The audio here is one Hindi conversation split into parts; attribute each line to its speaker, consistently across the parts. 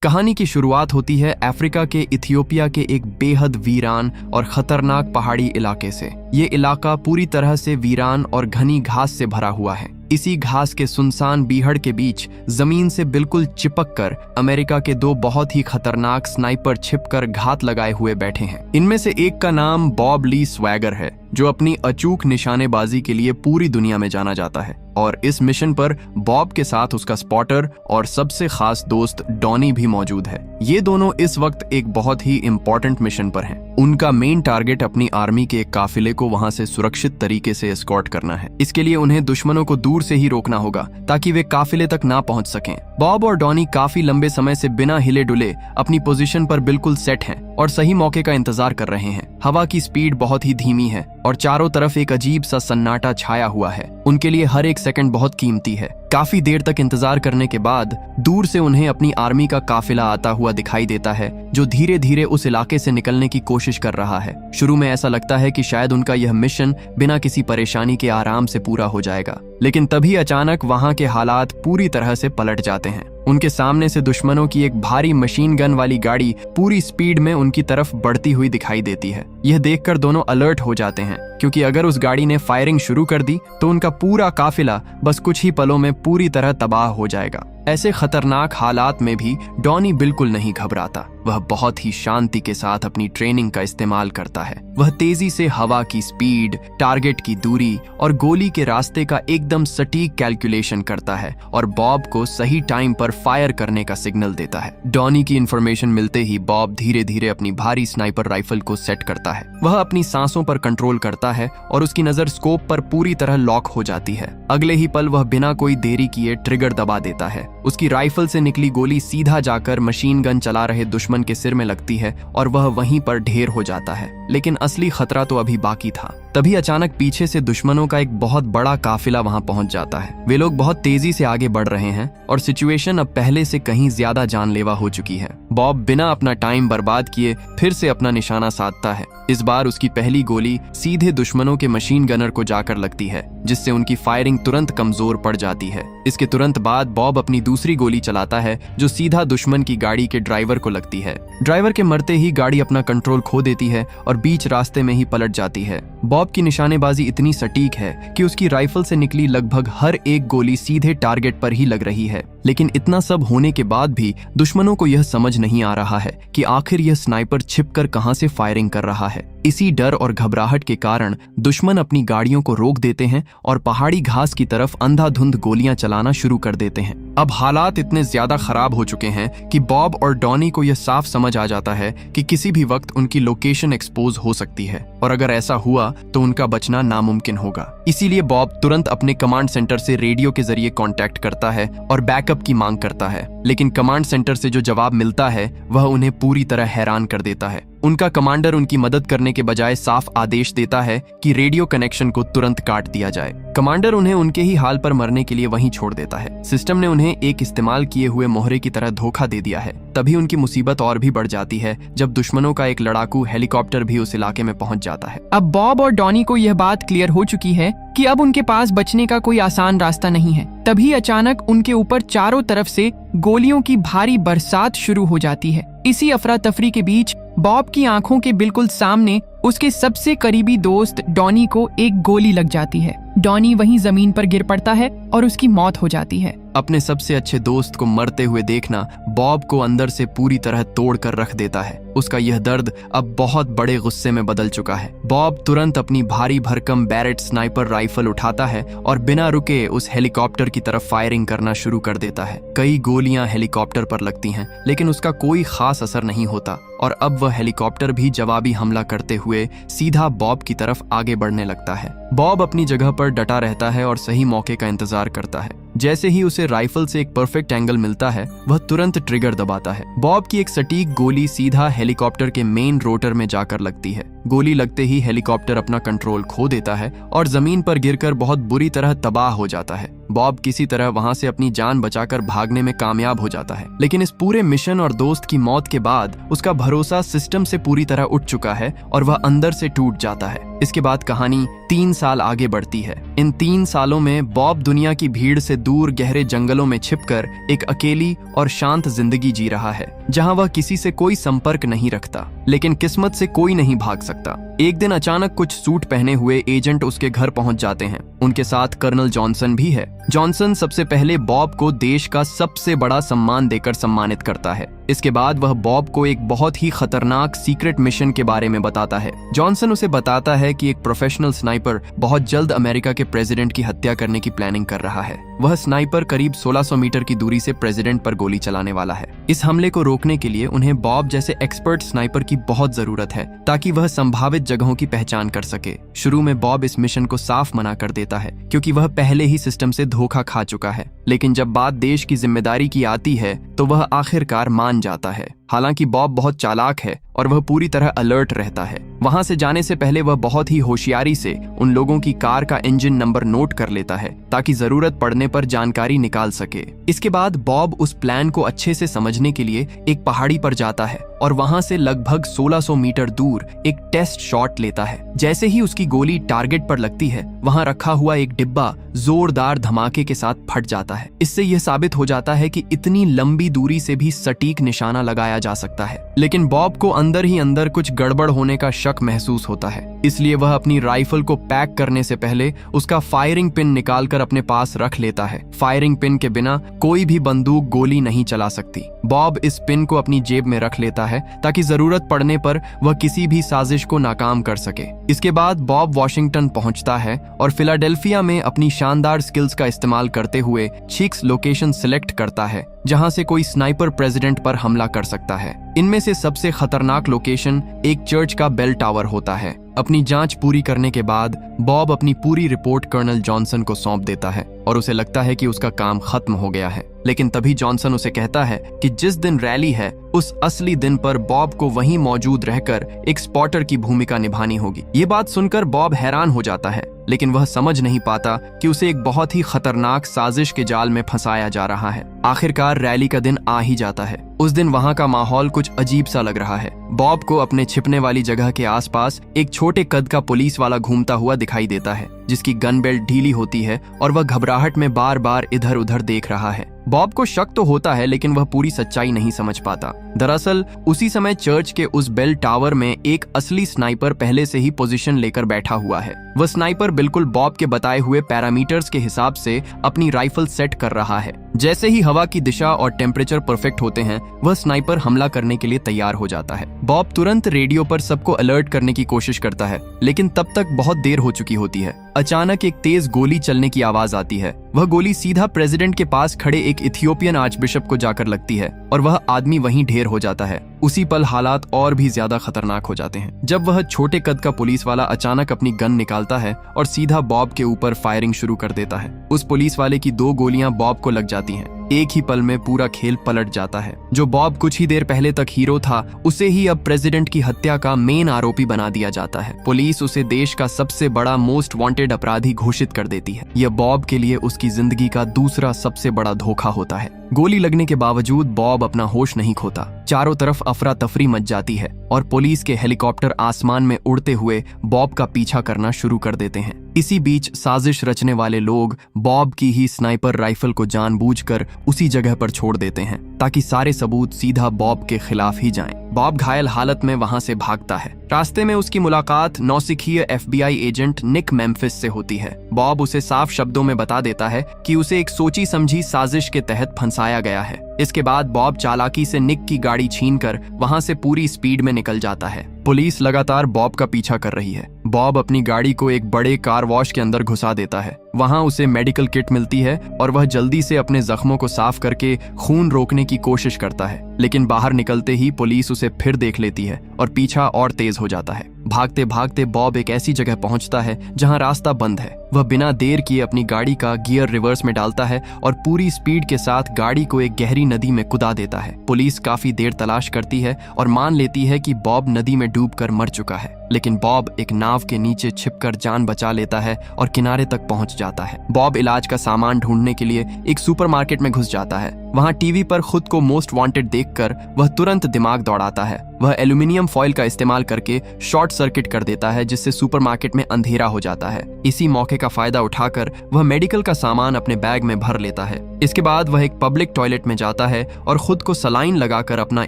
Speaker 1: कहानी की शुरुआत होती है अफ्रीका के इथियोपिया के एक बेहद वीरान और खतरनाक पहाड़ी इलाके से। ये इलाका पूरी तरह से वीरान और घनी घास से भरा हुआ है। इसी घास के सुनसान बीहड़ के बीच जमीन से बिल्कुल चिपक कर अमेरिका के दो बहुत ही खतरनाक स्नाइपर छिपकर घात लगाए हुए बैठे हैं। इनमें से एक का नाम बॉब ली स्वैगर है, जो अपनी अचूक निशानेबाजी के लिए पूरी दुनिया में जाना जाता है। और इस मिशन पर बॉब के साथ उसका स्पॉटर और सबसे खास दोस्त डॉनी भी मौजूद है। ये दोनों इस वक्त एक बहुत ही इंपॉर्टेंट मिशन पर हैं। उनका मेन टारगेट अपनी आर्मी के एक काफिले को वहां से सुरक्षित तरीके से एस्कॉर्ट करना है। इसके लिए उन्हें दुश्मनों को दूर से ही रोकना होगा ताकि वे काफिले तक ना पहुंच सकें। बॉब और डॉनी काफी लंबे समय से बिना हिले डुले अपनी पोजीशन पर बिल्कुल सेट हैं और सही मौके का इंतजार कर रहे हैं। हवा की स्पीड बहुत ही धीमी है और चारों तरफ एक अजीब सा सन्नाटा छाया हुआ है। उनके लिए हर एक सेकंड बहुत कीमती है। काफी देर तक इंतजार करने के बाद दूर से उन्हें अपनी आर्मी का काफिला आता हुआ दिखाई देता है, जो धीरे धीरे उस इलाके से निकलने की कोशिश कर रहा है। शुरू में ऐसा लगता है कि शायद उनका यह मिशन बिना किसी परेशानी के आराम से पूरा हो जाएगा, लेकिन तभी अचानक वहां के हालात पूरी तरह से पलट जाते हैं। उनके सामने से दुश्मनों की एक भारी मशीन गन वाली गाड़ी पूरी स्पीड में उनकी तरफ बढ़ती हुई दिखाई देती है। यह देखकर दोनों अलर्ट हो जाते हैं, क्योंकि अगर उस गाड़ी ने फायरिंग शुरू कर दी तो उनका पूरा काफिला बस कुछ ही पलों में पूरी तरह तबाह हो जाएगा। ऐसे खतरनाक हालात में भी डॉनी बिल्कुल नहीं घबराता। वह बहुत ही शांति के साथ अपनी ट्रेनिंग का इस्तेमाल करता है। वह तेजी से हवा की स्पीड, टारगेट की दूरी और गोली के रास्ते का एकदम सटीक कैलकुलेशन करता है और बॉब को सही टाइम पर फायर करने का सिग्नल देता है। डॉनी की इंफॉर्मेशन मिलते ही बॉब धीरे धीरे अपनी भारी स्नाइपर राइफल को सेट करता है। वह अपनी सांसों पर कंट्रोल करता है और उसकी नजर स्कोप पर पूरी तरह लॉक हो जाती है। अगले ही पल वह बिना कोई देरी किए ट्रिगर दबा देता है। उसकी राइफल से निकली गोली सीधा जाकर मशीन गन चला रहे दुश्मन के सिर में लगती है और वह वहीं पर ढेर हो जाता है। लेकिन असली खतरा तो अभी बाकी था। तभी अचानक पीछे से दुश्मनों का एक बहुत बड़ा काफिला वहां पहुंच जाता है। वे लोग बहुत तेजी से आगे बढ़ रहे हैं और सिचुएशन अब पहले से कहीं ज्यादा जानलेवा हो चुकी है। बॉब बिना अपना टाइम बर्बाद किए फिर से अपना निशाना साधता है। इस बार उसकी पहली गोली सीधे दुश्मनों के मशीन गनर को जाकर लगती है, जिससे उनकी फायरिंग तुरंत कमजोर पड़ जाती है। इसके तुरंत बाद बॉब अपनी दूसरी गोली चलाता है, जो सीधा दुश्मन की गाड़ी के ड्राइवर को लगती है। ड्राइवर के मरते ही गाड़ी अपना कंट्रोल खो देती है और बीच रास्ते में ही पलट जाती है। बॉब की निशानेबाजी इतनी सटीक है कि उसकी राइफल से निकली लगभग हर एक गोली सीधे टारगेट पर ही लग रही है। लेकिन इतना सब होने के बाद भी दुश्मनों को यह समझ नहीं आ रहा है कि आखिर यह स्नाइपर छिपकर कहां से फायरिंग कर रहा है। इसी डर और घबराहट के कारण दुश्मन अपनी गाड़ियों को रोक देते हैं और पहाड़ी घास की तरफ अंधाधुंध गोलियां चलाना शुरू कर देते हैं। अब हालात इतने ज्यादा खराब हो चुके हैं कि बॉब और डॉनी को यह साफ समझ आ जाता है कि किसी भी वक्त उनकी लोकेशन एक्सपोज हो सकती है और अगर ऐसा हुआ तो उनका बचना नामुमकिन होगा। इसीलिए बॉब तुरंत अपने कमांड सेंटर से रेडियो के जरिए कांटेक्ट करता है और बैकअप की मांग करता है। लेकिन कमांड सेंटर से जो जवाब मिलता है वह उन्हें पूरी तरह हैरान कर देता है। उनका कमांडर उनकी मदद करने के बजाय साफ आदेश देता है कि रेडियो कनेक्शन को तुरंत काट दिया जाए। कमांडर उन्हें उनके ही हाल पर मरने के लिए वहीं छोड़ देता है। सिस्टम ने उन्हें एक इस्तेमाल किए हुए मोहरे की तरह धोखा दे दिया है। तभी उनकी मुसीबत और भी बढ़ जाती है जब दुश्मनों का एक लड़ाकू हेलीकॉप्टर भी उस इलाके में पहुंच जाता है।
Speaker 2: अब बॉब और डॉनी को यह बात क्लियर हो चुकी है कि अब उनके पास बचने का कोई आसान रास्ता नहीं है। तभी अचानक उनके ऊपर चारों तरफ से गोलियों की भारी बरसात शुरू हो जाती है। इसी अफरा तफरी के बीच बॉब की आंखों के बिल्कुल सामने उसके सबसे करीबी दोस्त डॉनी को एक गोली लग जाती है। डॉनी वहीं जमीन पर गिर पड़ता है और उसकी मौत हो जाती है।
Speaker 1: अपने सबसे अच्छे दोस्त को मरते हुए देखना बॉब को अंदर से पूरी तरह तोड़ कर रख देता है। उसका यह दर्द अब बहुत बड़े गुस्से में बदल चुका है। बॉब तुरंत अपनी भारी भरकम बैरेट स्नाइपर राइफल उठाता है और बिना रुके उस हेलीकॉप्टर की तरफ फायरिंग करना शुरू कर देता है। कई गोलियां हेलीकॉप्टर पर लगती हैं, लेकिन उसका कोई खास असर नहीं होता और अब वह हेलीकॉप्टर भी जवाबी हमला करते हुए सीधा बॉब की तरफ आगे बढ़ने लगता है। बॉब अपनी जगह पर डटा रहता है और सही मौके का इंतजार करता है। जैसे ही उसे राइफल से एक परफेक्ट एंगल मिलता है, वह तुरंत ट्रिगर दबाता है। बॉब की एक सटीक गोली सीधा हेलीकॉप्टर के मेन रोटर में जाकर लगती है। गोली लगते ही हेलीकॉप्टर अपना कंट्रोल खो देता है और जमीन पर गिरकर बहुत बुरी तरह तबाह हो जाता है। बॉब किसी तरह वहां से अपनी जान बचाकर भागने में कामयाब हो जाता है। लेकिन इस पूरे मिशन और दोस्त की मौत के बाद उसका भरोसा सिस्टम से पूरी तरह उठ चुका है और वह अंदर से टूट जाता है। इसके बाद कहानी 3 साल आगे बढ़ती है। इन 3 सालों में बॉब दुनिया की भीड़ से दूर गहरे जंगलों में छिपकर एक अकेली और शांत जिंदगी जी रहा है, जहां वह किसी से कोई संपर्क नहीं रखता। लेकिन किस्मत से कोई नहीं भाग सकता। एक दिन अचानक कुछ सूट पहने हुए एजेंट उसके घर पहुंच जाते हैं। उनके साथ कर्नल जॉनसन भी है। जॉनसन सबसे पहले बॉब को देश का सबसे बड़ा सम्मान देकर सम्मानित करता है। इसके बाद वह बॉब को एक बहुत ही खतरनाक सीक्रेट मिशन के बारे में बताता है। जॉनसन उसे बताता है कि एक प्रोफेशनल स्नाइपर बहुत जल्द अमेरिका के प्रेसिडेंट की हत्या करने की प्लानिंग कर रहा है। वह स्नाइपर करीब 1600 मीटर की दूरी से प्रेसिडेंट पर गोली चलाने वाला है। इस हमले को रोकने के लिए उन्हें बॉब जैसे एक्सपर्ट स्नाइपर की बहुत जरूरत है, ताकि वह संभावित जगहों की पहचान कर सके। शुरू में बॉब इस मिशन को साफ मना कर देता है, क्योंकि वह पहले ही सिस्टम से धोखा खा चुका है। लेकिन जब बात देश की जिम्मेदारी की आती है तो वह आखिरकार मान जाता है। हालांकि बॉब बहुत चालाक है और वह पूरी तरह अलर्ट रहता है। वहां से जाने से पहले वह बहुत ही होशियारी से उन लोगों की कार का इंजन नंबर नोट कर लेता है, ताकि जरूरत पड़ने पर जानकारी निकाल सके। इसके बाद बॉब उस प्लान को अच्छे से समझने के लिए एक पहाड़ी पर जाता है और वहां से लगभग 1600 मीटर दूर एक टेस्ट शॉट लेता है। जैसे ही उसकी गोली टारगेट पर लगती है, वहां रखा हुआ एक डिब्बा जोरदार धमाके के साथ फट जाता है। इससे यह साबित हो जाता है कि इतनी लंबी दूरी से भी सटीक निशाना लगाया जा सकता है। लेकिन बॉब को अंदर ही अंदर कुछ गड़बड़ होने का शक महसूस होता है, इसलिए वह अपनी राइफल को पैक करने से पहले उसका फायरिंग पिन निकालकर अपने पास रख लेता है। फायरिंग पिन के बिना कोई भी बंदूक गोली नहीं चला सकती। बॉब इस पिन को अपनी जेब में रख लेता है, ताकि जरूरत पड़ने पर वह किसी भी साजिश को नाकाम कर सके। इसके बाद बॉब वॉशिंगटन पहुंचता है और फिलाडेल्फिया में अपनी शानदार स्किल्स का इस्तेमाल करते हुए चीक्स लोकेशन सिलेक्ट करता है, जहां से कोई स्नाइपर प्रेसिडेंट पर हमला कर सकता है। इनमें से सबसे खतरनाक लोकेशन एक चर्च का बेल टावर होता है। अपनी जांच पूरी करने के बाद बॉब अपनी पूरी रिपोर्ट कर्नल जॉनसन को सौंप देता है और उसे लगता है कि उसका काम खत्म हो गया है। लेकिन तभी जॉनसन उसे कहता है कि जिस दिन रैली है उस असली दिन पर बॉब को वहीं मौजूद रहकर एक स्पॉटर की भूमिका निभानी होगी। ये बात सुनकर बॉब हैरान हो जाता है, लेकिन वह समझ नहीं पाता कि उसे एक बहुत ही खतरनाक साजिश के जाल में फंसाया जा रहा है। आखिरकार रैली का दिन आ ही जाता है। उस दिन वहां का माहौल कुछ अजीब सा लग रहा है। बॉब को अपने छिपने वाली जगह के आसपास एक छोटे कद का पुलिस वाला घूमता हुआ दिखाई देता है, जिसकी गन बेल्ट ढीली होती है और वह घबराहट में बार बार इधर उधर देख रहा है। बॉब को शक तो होता है, लेकिन वह पूरी सच्चाई नहीं समझ पाता। दरअसल उसी समय चर्च के उस बेल टावर में एक असली स्नाइपर पहले से ही पोजीशन लेकर बैठा हुआ है। वह स्नाइपर बिल्कुल बॉब के बताए हुए पैरामीटर्स के हिसाब से अपनी राइफल सेट कर रहा है। जैसे ही हवा की दिशा और टेम्परेचर परफेक्ट होते हैं, वह स्नाइपर हमला करने के लिए तैयार हो जाता है। बॉब तुरंत रेडियो पर सबको अलर्ट करने की कोशिश करता है, लेकिन तब तक बहुत देर हो चुकी होती है। अचानक एक तेज गोली चलने की आवाज आती है। वह गोली सीधा प्रेसिडेंट के पास खड़े एक इथियोपियन आर्चबिशप को जाकर लगती है और वह आदमी वहीं ढेर हो जाता है। उसी पल हालात और भी ज्यादा खतरनाक हो जाते हैं, जब वह छोटे कद का पुलिस वाला अचानक अपनी गन निकालता है और सीधा बॉब के ऊपर फायरिंग शुरू कर देता है। उस पुलिस वाले की 2 गोलियां बॉब को लग जाती हैं। एक ही पल में पूरा खेल पलट जाता है। जो बॉब कुछ ही देर पहले तक हीरो था, उसे ही अब प्रेसिडेंट की हत्या का मेन आरोपी बना दिया जाता है। पुलिस उसे देश का सबसे बड़ा मोस्ट वांटेड अपराधी घोषित कर देती है। यह बॉब के लिए उसकी जिंदगी का दूसरा सबसे बड़ा धोखा होता है। गोली लगने के बावजूद बॉब अपना होश नहीं खोता। चारों तरफ अफरा तफरी मच जाती है और पुलिस के हेलीकॉप्टर आसमान में उड़ते हुए बॉब का पीछा करना शुरू कर देते हैं। इसी बीच साजिश रचने वाले लोग बॉब की ही स्नाइपर राइफल को जानबूझकर उसी जगह पर छोड़ देते हैं, ताकि सारे सबूत सीधा बॉब के खिलाफ ही जाएं। बॉब घायल हालत में वहां से भागता है। रास्ते में उसकी मुलाकात नौसिखिया FBI एजेंट निक मेम्फिस से होती है। बॉब उसे साफ शब्दों में बता देता है कि उसे एक सोची समझी साजिश के तहत फंसाया गया है। इसके बाद बॉब चालाकी से निक की गाड़ी छीनकर वहां से पूरी स्पीड में निकल जाता है। पुलिस लगातार बॉब का पीछा कर रही है। बॉब अपनी गाड़ी को एक बड़े कार वॉश के अंदर घुसा देता है। वहां उसे मेडिकल किट मिलती है और वह जल्दी से अपने जख्मों को साफ करके खून रोकने की कोशिश करता है, लेकिन बाहर निकलते ही पुलिस उसे फिर देख लेती है और पीछा और तेज हो जाता है। भागते भागते बॉब एक ऐसी जगह पहुंचता है जहां रास्ता बंद है। वह बिना देर किए अपनी गाड़ी का गियर रिवर्स में डालता है और पूरी स्पीड के साथ गाड़ी को एक गहरी नदी में कुदा देता है। पुलिस काफी देर तलाश करती है और मान लेती है कि बॉब नदी में डूबकर मर चुका है, लेकिन बॉब एक नाव के नीचे छिपकर जान बचा लेता है और किनारे तक पहुंच जाता है। बॉब इलाज का सामान ढूंढने के लिए एक सुपरमार्केट में घुस जाता है। वहाँ टीवी पर खुद को मोस्ट वांटेड देखकर वह तुरंत दिमाग दौड़ाता है। वह एल्यूमिनियम फॉइल का इस्तेमाल करके शॉर्ट सर्किट कर देता है, जिससे सुपरमार्केट में अंधेरा हो जाता है। इसी मौके का फायदा उठाकर वह मेडिकल का सामान अपने बैग में भर लेता है। इसके बाद वह एक पब्लिक टॉयलेट में जाता है और खुद को सलाइन लगाकर अपना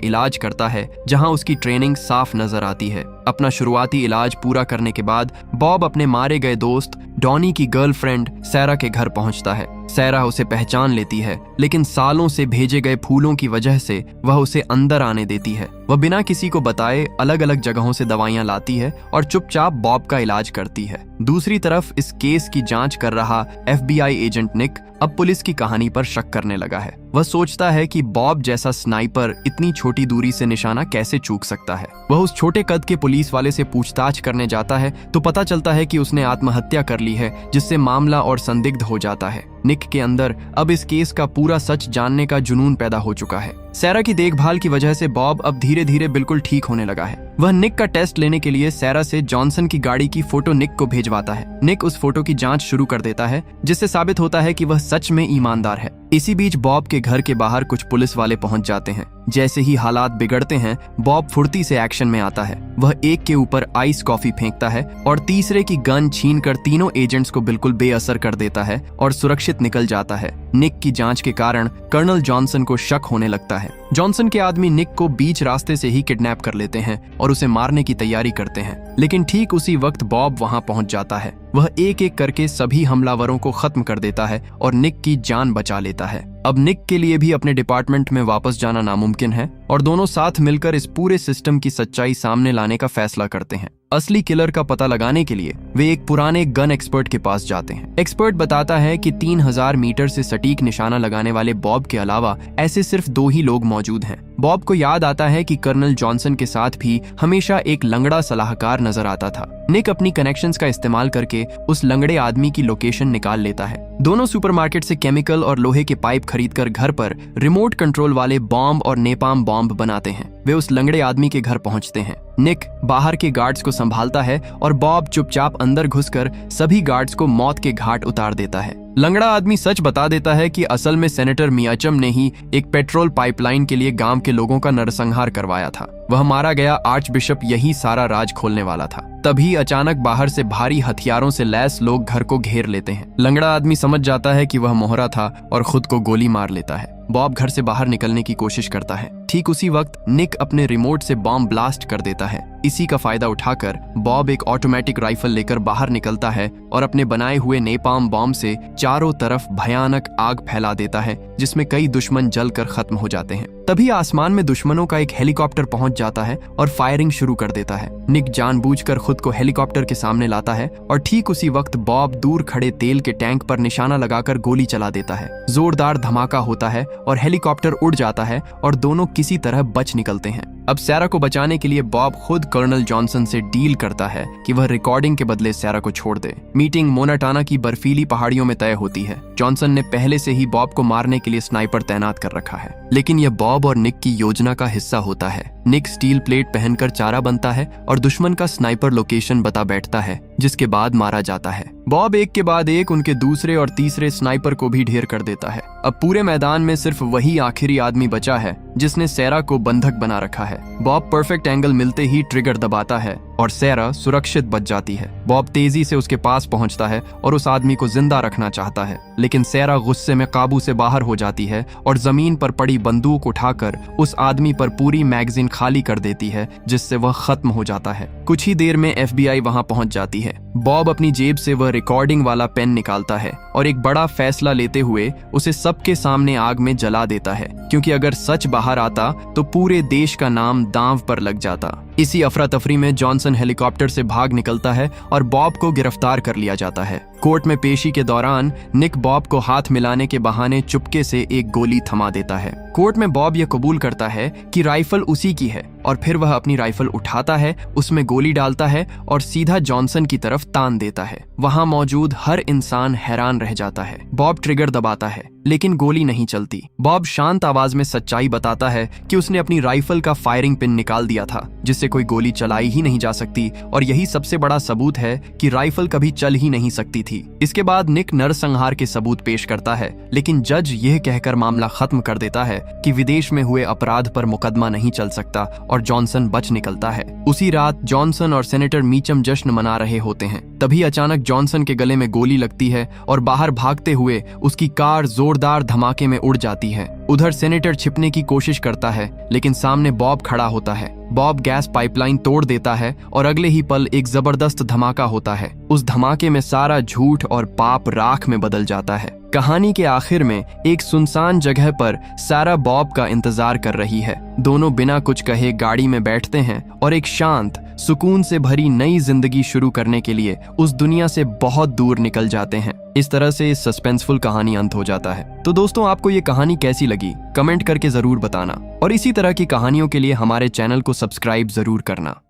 Speaker 1: इलाज करता है, जहां उसकी ट्रेनिंग साफ नजर आती है। अपना शुरुआती इलाज पूरा करने के बाद बॉब अपने मारे गए दोस्त डॉनी की गर्लफ्रेंड सैरा के घर पहुंचता है। सैरा उसे पहचान लेती है, लेकिन सालों से भेजे गए फूलों की वजह से वह उसे अंदर आने देती है। वह बिना किसी को बताए अलग अलग जगहों से दवाइयां लाती है और चुपचाप बॉब का इलाज करती है। दूसरी तरफ इस केस की जांच कर रहा FBI एजेंट निक अब पुलिस की कहानी पर शक करने लगा है। वह सोचता है कि बॉब जैसा स्नाइपर इतनी छोटी दूरी से निशाना कैसे चूक सकता है। वह उस छोटे कद के पुलिस वाले से पूछताछ करने जाता है तो पता चलता है कि उसने आत्महत्या कर ली है, जिससे मामला और संदिग्ध हो जाता है। निक के अंदर अब इस केस का पूरा सच जानने का जुनून पैदा हो चुका है। सैरा की देखभाल की वजह से बॉब अब धीरे धीरे बिल्कुल ठीक होने लगा है। वह निक का टेस्ट लेने के लिए सैरा से जॉनसन की गाड़ी की फोटो निक को भेजवाता है। निक उस फोटो की जांच शुरू कर देता है, जिससे साबित होता है कि वह सच में ईमानदार है। इसी बीच बॉब के घर के बाहर कुछ पुलिस वाले पहुंच जाते हैं। जैसे ही हालात बिगड़ते हैं, बॉब फुर्ती से एक्शन में आता है। वह एक के ऊपर आइस कॉफी फेंकता है और तीसरे की गन छीनकर तीनों एजेंट्स को बिल्कुल बेअसर कर देता है और सुरक्षित निकल जाता है। निक की जांच के कारण कर्नल जॉनसन को शक होने लगता है। जॉनसन के आदमी निक को बीच रास्ते से ही किडनैप कर लेते हैं और उसे मारने की तैयारी करते हैं, लेकिन ठीक उसी वक्त बॉब वहां पहुंच जाता है। वह एक एक करके सभी हमलावरों को खत्म कर देता है और निक की जान बचा लेता है। अब निक के लिए भी अपने डिपार्टमेंट में वापस जाना नामुमकिन है और दोनों साथ मिलकर इस पूरे सिस्टम की सच्चाई सामने लाने का फैसला करते हैं। असली किलर का पता लगाने के लिए वे एक पुराने गन एक्सपर्ट के पास जाते हैं। एक्सपर्ट बताता है कि 3000 मीटर से सटीक निशाना लगाने वाले बॉब के अलावा ऐसे सिर्फ 2 ही लोग मौजूद हैं। बॉब को याद आता है कि कर्नल जॉनसन के साथ भी हमेशा एक लंगड़ा सलाहकार नजर आता था। निक अपनी कनेक्शंस का इस्तेमाल करके उस लंगड़े आदमी की लोकेशन निकाल लेता है। दोनों सुपरमार्केट से केमिकल और लोहे के पाइप खरीदकर घर पर रिमोट कंट्रोल वाले बॉम्ब और नेपाम बॉम्ब बनाते हैं। वे उस लंगड़े आदमी के घर पहुंचते हैं। निक बाहर के गार्ड्स को संभालता है और बॉब चुपचाप अंदर घुसकर सभी गार्ड्स को मौत के घाट उतार देता है। लंगड़ा आदमी सच बता देता है कि असल में सेनेटर मियाचम ने ही एक पेट्रोल पाइपलाइन के लिए गांव के लोगों का नरसंहार करवाया था। वह मारा गया आर्च बिशप यही सारा राज खोलने वाला था। तभी अचानक बाहर से भारी हथियारों से लैस लोग घर को घेर लेते हैं। लंगड़ा आदमी समझ जाता है कि वह मोहरा था और खुद को गोली मार लेता है। बॉब घर से बाहर निकलने की कोशिश करता है। ठीक उसी वक्त निक अपने रिमोट से बॉम्ब ब्लास्ट कर देता है। इसी का फायदा उठाकर बॉब एक ऑटोमेटिक राइफल लेकर बाहर निकलता है और अपने बनाए हुए नेपाम बॉम्ब से चारों तरफ भयानक आग फैला देता है, जिसमें कई दुश्मन जलकर खत्म हो जाते हैं। तभी आसमान में दुश्मनों का एक हेलीकॉप्टर पहुंच जाता है और फायरिंग शुरू कर देता है। निक जानबूझकर खुद को हेलीकॉप्टर के सामने लाता है और ठीक उसी वक्त बॉब दूर खड़े तेल के टैंक पर निशाना लगाकर गोली चला देता है। जोरदार धमाका होता है और हेलीकॉप्टर उड़ जाता है और दोनों किसी तरह बच निकलते हैं। अब सैरा को बचाने के लिए बॉब खुद कर्नल जॉनसन से डील करता है कि वह रिकॉर्डिंग के बदले सैरा को छोड़ दे। मीटिंग मोनाटाना की बर्फीली पहाड़ियों में तय होती है। जॉनसन ने पहले से ही बॉब को मारने के लिए स्नाइपर तैनात कर रखा है, लेकिन यह बॉब और निक की योजना का हिस्सा होता है। निक स्टील प्लेट पहनकर चारा बनता है और दुश्मन का स्नाइपर लोकेशन बता बैठता है, जिसके बाद मारा जाता है। बॉब एक के बाद एक उनके दूसरे और तीसरे स्नाइपर को भी ढेर कर देता है। अब पूरे मैदान में सिर्फ वही आखिरी आदमी बचा है जिसने सैरा को बंधक बना रखा है। बॉब परफेक्ट एंगल मिलते ही ट्रिगर दबाता है और सैरा सुरक्षित बच जाती है। बॉब तेजी से उसके पास पहुंचता है और उस आदमी को जिंदा रखना चाहता है, लेकिन सैरा गुस्से में काबू से बाहर हो जाती है और जमीन पर पड़ी बंदूक उठाकर उस आदमी पर पूरी मैगजीन खाली कर देती है, जिससे वह खत्म हो जाता है। कुछ ही देर में FBI वहां पहुंच जाती है। बॉब अपनी जेब से वह रिकॉर्डिंग वाला पेन निकालता है और एक बड़ा फैसला लेते हुए उसे सबके सामने आग में जला देता है, क्योंकि अगर सच बाहर आता तो पूरे देश का नाम दांव पर लग जाता। इसी अफरा तफरी में जॉनसन हेलीकॉप्टर से भाग निकलता है और बॉब को गिरफ्तार कर लिया जाता है। कोर्ट में पेशी के दौरान निक बॉब को हाथ मिलाने के बहाने चुपके से एक गोली थमा देता है। कोर्ट में बॉब यह कबूल करता है कि राइफल उसी की है और फिर वह अपनी राइफल उठाता है, उसमें गोली डालता है और सीधा जॉनसन की तरफ तान देता है। वहां मौजूद हर इंसान हैरान रह जाता है। बॉब ट्रिगर दबाता है। लेकिन गोली नहीं चलती। बॉब शांत आवाज में सच्चाई बताता है कि उसने अपनी राइफल का फायरिंग पिन निकाल दिया था, जिससे कोई गोली चलाई ही नहीं जा सकती, और यही सबसे बड़ा सबूत है कि राइफल कभी चल ही नहीं सकती थी। इसके बाद निक नरसंहार के सबूत पेश करता है, लेकिन जज यह कहकर मामला खत्म कर देता है कि विदेश में हुए अपराध पर मुकदमा नहीं चल सकता और जॉनसन बच निकलता है। उसी रात जॉनसन और सेनेटर मीचम जश्न मना रहे होते हैं। तभी अचानक जॉनसन के गले में गोली लगती है और बाहर भागते हुए उसकी कार जोरदार धमाके में उड़ जाती है। उधर सेनेटर छिपने की कोशिश करता है, लेकिन सामने बॉब खड़ा होता है। बॉब गैस पाइपलाइन तोड़ देता है और अगले ही पल एक जबरदस्त धमाका होता है। उस धमाके में सारा झूठ और पाप राख में बदल जाता है। कहानी के आखिर में एक सुनसान जगह पर सारा बॉब का इंतजार कर रही है। दोनों बिना कुछ कहे गाड़ी में बैठते हैं और एक शांत, सुकून से भरी नई जिंदगी शुरू करने के लिए उस दुनिया से बहुत दूर निकल जाते हैं। इस तरह से इस सस्पेंसफुल कहानी अंत हो जाता है। तो दोस्तों, आपको ये कहानी कैसी लगी कमेंट करके जरूर बताना, और इसी तरह की कहानियों के लिए हमारे चैनल को सब्सक्राइब जरूर करना।